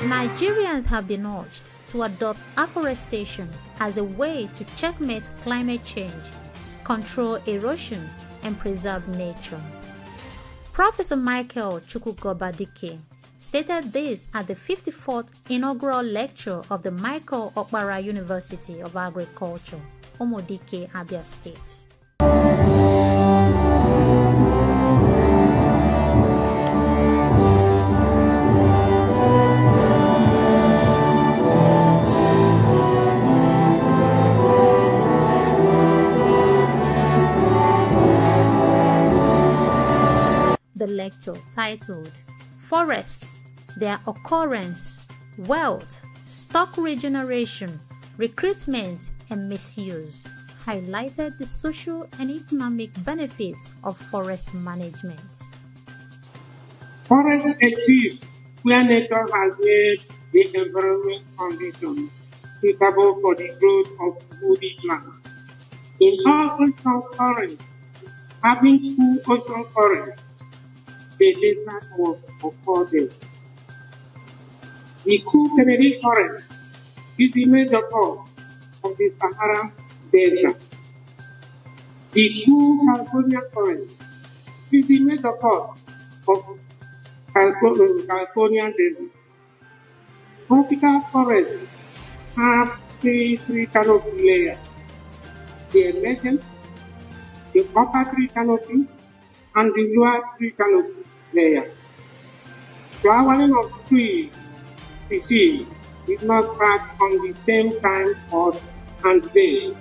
Nigerians have been urged to adopt afforestation as a way to checkmate climate change, control erosion, and preserve nature. Professor Michael Dike stated this at the 54th inaugural lecture of the Michael Okpara University of Agriculture, Omodike, Abia State. The lecture titled Forests, Their Occurrence, Wealth, Stock Regeneration, Recruitment and Misuse highlighted the social and economic benefits of forest management. Forests exist where nature has made the environment conditions suitable for the growth of woody plants. In all ocean forests, having two ocean forests, the desert was accorded. The Cool Kennedy Forest is the major cause of the Sahara Desert. The Cool California Forest is the major cause of California Desert. Tropical forests have three canopy layers: the emergent, the upper tree canopy, and the lower tree canopy layer. Flowering of trees species did not start on the same time or and day.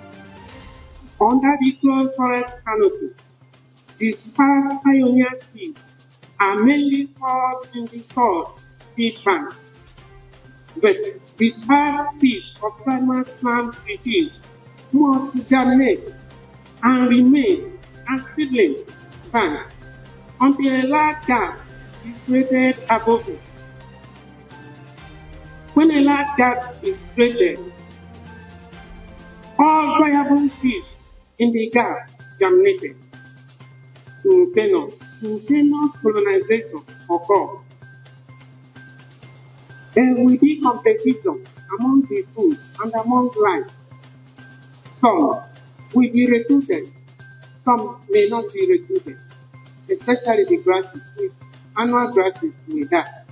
Under the closed forest canopy, the sparse pioneer seeds are mainly stored in the soil seed bank. But the sparse seeds of primary plant species must germinate and remain as seedling bank until a large gap is created above it. When a large gap is created, all viable seeds in the gap germinated. Simultaneous colonization occurs. There will be competition among the food and among life. Some will be recruited, some may not be recruited, especially the grasses, annual grasses may die.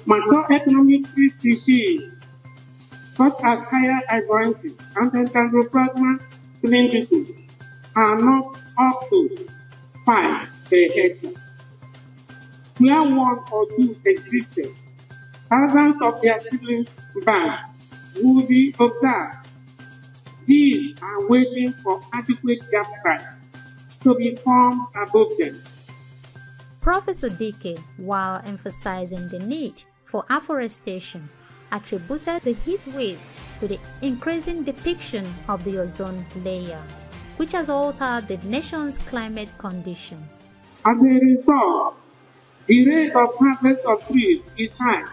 Macroeconomic tree species, such as higher arborensis and Dendrochrysma cylindricus, are not up to 5 per hectare. Where one or two existed, thousands of their seedling banks will be observed. These are waiting for adequate gap size to be formed above them. Professor Dike, while emphasizing the need for afforestation, attributed the heat wave to the increasing depiction of the ozone layer, which has altered the nation's climate conditions. As a result, the rate of harvest of trees is high.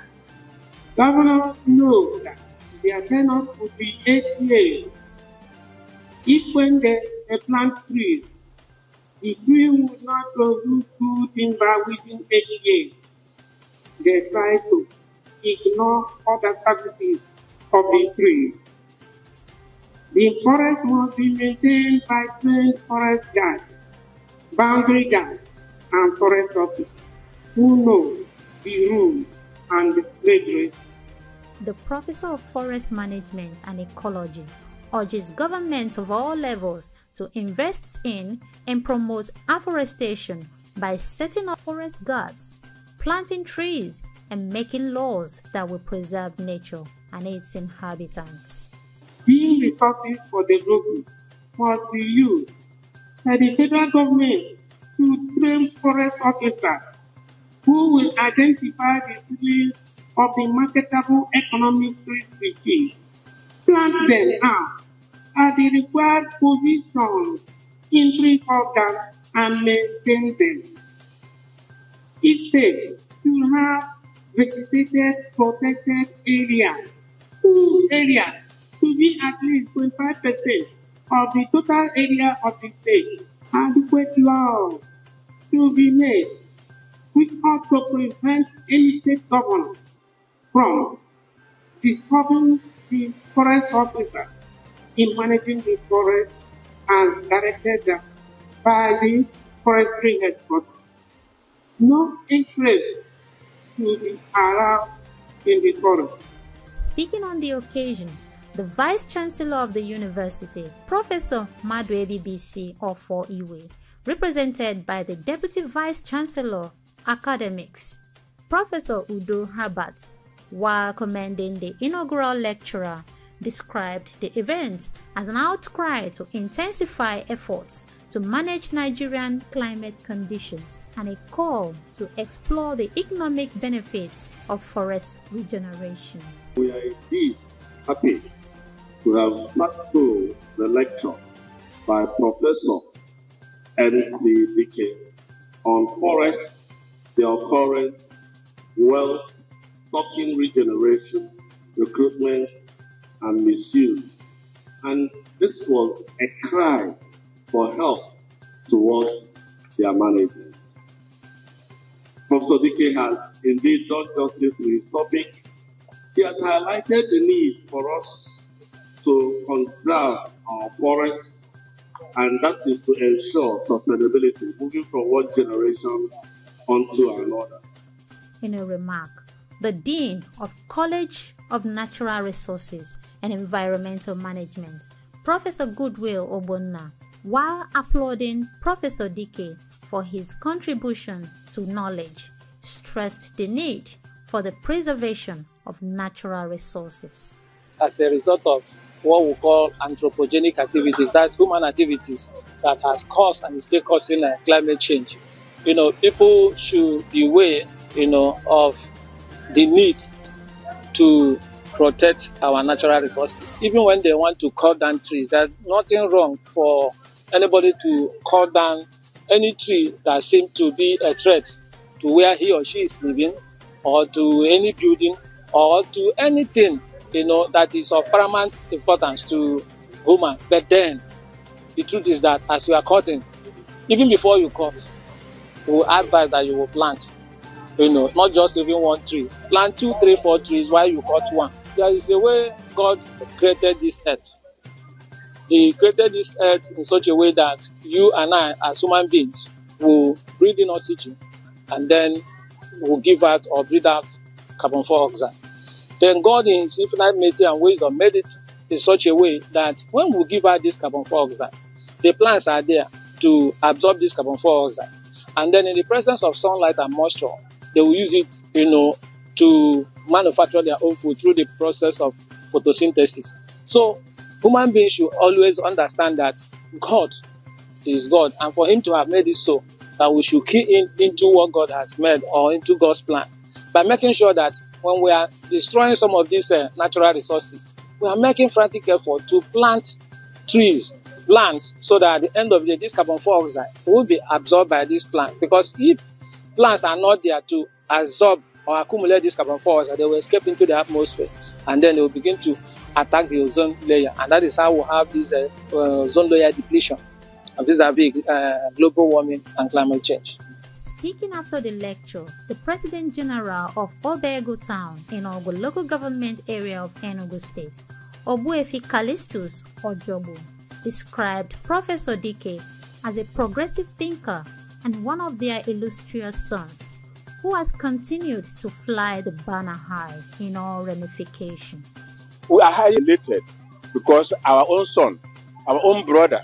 Governors know that their tenure would be 8 years. If when they plant trees, the tree would not produce good timber within 8 years, they try to ignore other services of the tree. The forest must be maintained by trained forest guards, boundary guards, and forest officers who know the rules and the regulations. The Professor of Forest Management and Ecology urges governments of all levels to invest in and promote afforestation by setting up forest guards, planting trees, and making laws that will preserve nature and its inhabitants. Being resources for development must be used by the federal government to train forest officers who will identify the seedlings of the marketable economic tree species, plant them out at the required positions in tree organs, and maintain them. Each state should have vegetated protected areas, whose area should be at least 25% of the total area of the state. Adequate laws to be made which ought to prevent any state governor from disturbing the forest officer in managing the forest as directed by the forestry headquarters. No interest to be allowed in the forest. Speaking on the occasion, the Vice Chancellor of the University, Professor Mouau BC Ofo Iwe, represented by the Deputy Vice Chancellor, Academics, Professor Udo Herbert, while commending the inaugural lecturer, described the event as an outcry to intensify efforts to manage Nigerian climate conditions and a call to explore the economic benefits of forest regeneration. We are indeed happy to have sat through the lecture by Professor MC Dike on forests, the occurrence, wealth, talking regeneration, recruitment, and misuse. And this was a cry for help towards their management. Professor Dike has indeed done justice to his topic. He has highlighted the need for us to conserve our forests, and that is to ensure sustainability, moving from one generation onto another. In a remark, the Dean of College of Natural Resources and Environmental Management, Professor Goodwill Obonna, while applauding Professor Dike for his contribution to knowledge, stressed the need for the preservation of natural resources. As a result of what we call anthropogenic activities, that's human activities that has caused and is still causing climate change. People should be aware, of the need to protect our natural resources. Even when they want to cut down trees, there's nothing wrong for anybody to cut down any tree that seems to be a threat to where he or she is living, or to any building, or to anything, that is of paramount importance to human. But then, the truth is that as you are cutting, even before you cut, we will advise that you will plant, not just even one tree. Plant 2, 3, 4 trees while you cut one. There is a way God created this earth. He created this earth in such a way that you and I, as human beings, will breathe in oxygen and then will give out or breathe out carbon dioxide. Then God, in His infinite mercy and wisdom, made it in such a way that when we give out this carbon dioxide, the plants are there to absorb this carbon dioxide. And then in the presence of sunlight and moisture, they will use it, to manufacture their own food through the process of photosynthesis. So human beings should always understand that God is God, and for Him to have made it so, that we should key into what God has made or into God's plan by making sure that when we are destroying some of these natural resources, we are making frantic effort to plant plants, so that at the end of the day, this carbon dioxide will be absorbed by this plant. Because if plants are not there to absorb or accumulate this carbon dioxide, they will escape into the atmosphere, and then they will begin to attack the ozone layer, and that is how we have this ozone layer depletion vis-a-vis global warming and climate change. Speaking after the lecture, the President General of Obego Town, Inaugural Local Government Area of Enugu State, Obuefi Callistus Ojobo, described Professor Dike as a progressive thinker and one of their illustrious sons, who has continued to fly the banner high in all ramifications. We are highly elated because our own son, our own brother,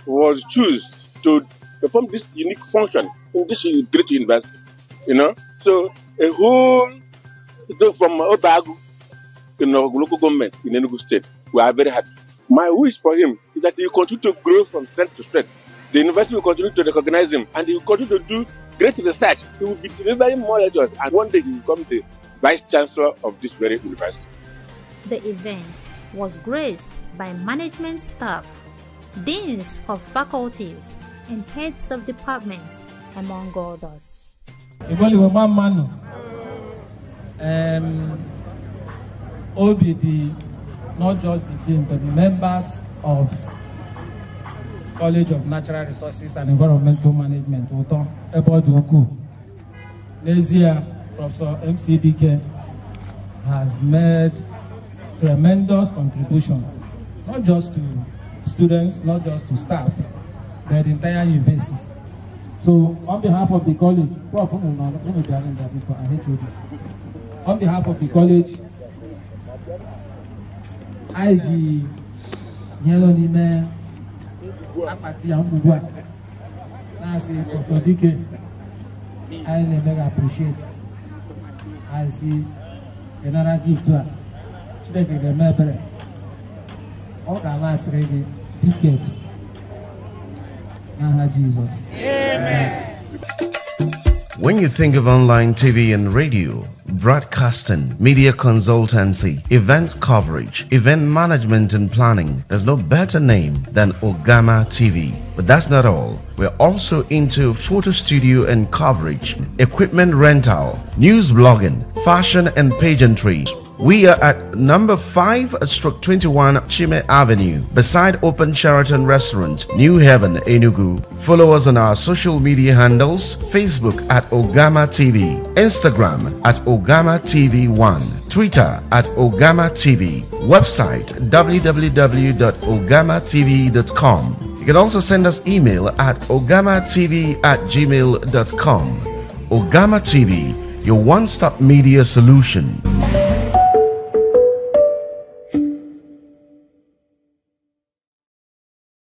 was chosen to perform this unique function in this great university. So a whole from Obagu, local government in Enugu State, we are very happy. My wish for him is that he will continue to grow from strength to strength. The university will continue to recognize him, and he will continue to do great research. He will be delivering more lectures, and one day he will become the Vice Chancellor of this very university. The event was graced by management staff, deans of faculties, and heads of departments, among others. OBD, not just the dean, but the members of College of Natural Resources and Environmental Management, Professor MC Dike, has made tremendous contribution, not just to students, not just to staff, but the entire university. So on behalf of the college, Prof, I hate you this. On behalf of the college, IG Yelonime Apati Ambubwa, I say Prof. Dike, I mega appreciate. I see another gift to her. She take the member. All the last ready tickets. Jesus. Amen. When you think of online TV and radio, broadcasting, media consultancy, event coverage, event management and planning, there's no better name than Ogama TV. But that's not all. We're also into photo studio and coverage, equipment rental, news blogging, fashion and pageantry. We are at number 5/21 Chime Avenue, beside Open Sheraton Restaurant, New Haven, Enugu. Follow us on our social media handles: Facebook at Ogama TV, Instagram at Ogama TV1, Twitter at Ogama TV, website www.ogamatv.com. You can also send us email at ogamatv@gmail.com. Ogama TV, your one-stop media solution.